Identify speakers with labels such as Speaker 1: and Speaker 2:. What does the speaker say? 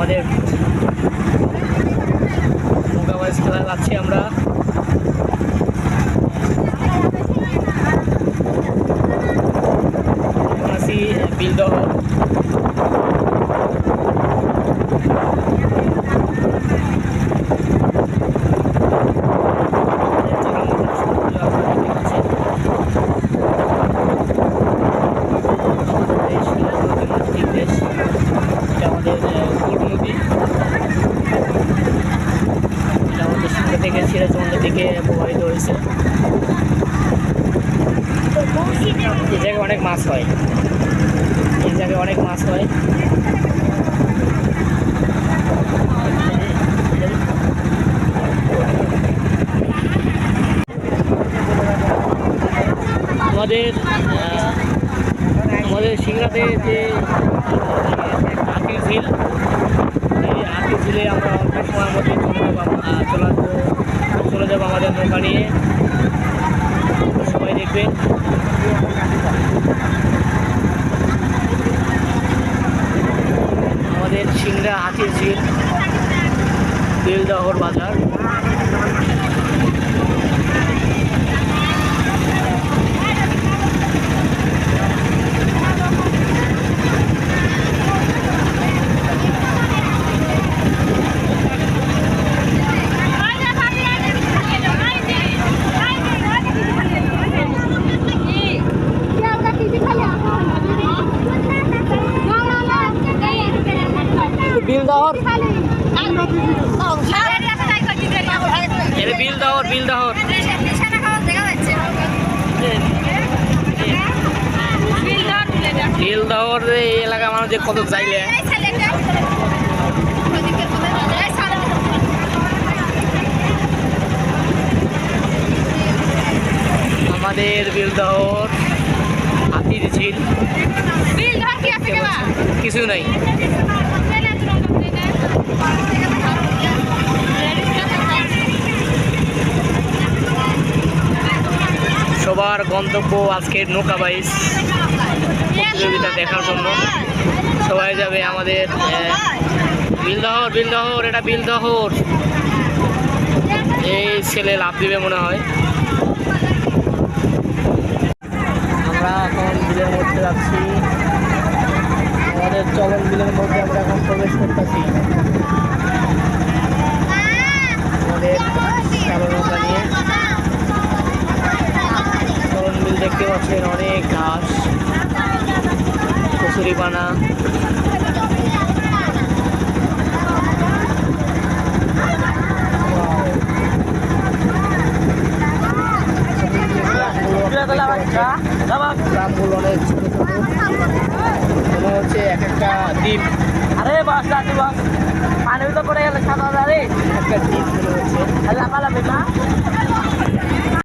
Speaker 1: আমাদের মোকাবাইজ খেলায় যাচ্ছি আমরা। আছি বিলদহ। থেকে সিরাজগঞ্জ থেকে প্রবাহিত হয়েছে। এই জায়গায় অনেক মাছ হয়, এই জায়গায় অনেক মাছ হয়। আমাদের সিংড়াতে যে হাতির ঝিল, এই হাতির ঝিলে আমরা অল্প সময়ের মধ্যে চলে যাবো আমাদের নৌকা নিয়ে। সবাই দেখবেন। আমাদের সিংড়া হাতির ঝিল, বিলদহর বাজার। বিলদহর বিলদহর বিলদহর বিলদহর এই এলাকা মানুষের কত চাইলে আমাদের বিলদহর হাতির ঝিল। কিছু নাই, সবার গন্তব্য আজকের নৌকাবাইজ প্রতিযোগিতা দেখার জন্য সবাই যাবে আমাদের বিলদহর। বিলদহর এটা বিলদহর। এই ছেলে লাভ দিবে মনে হয়। আমরা এখন বিলের মধ্যে যাচ্ছি, আমাদের চলন বিলের মধ্যে আমরা এখন প্রবেশ করতেছি আমাদের শ্যালো নৌকা নিয়ে। চলন বিল দেখতে পাচ্ছেন, অনেক ঘাস, কচুরিপানা। গ্রামগুলো অনেক ছোট ছোট, মনে হচ্ছে এক একটা দ্বীপ। আরে বাস বাস পানির তো পড়ে গেলে সাদা একটা দ্বীপ মনে হচ্ছে।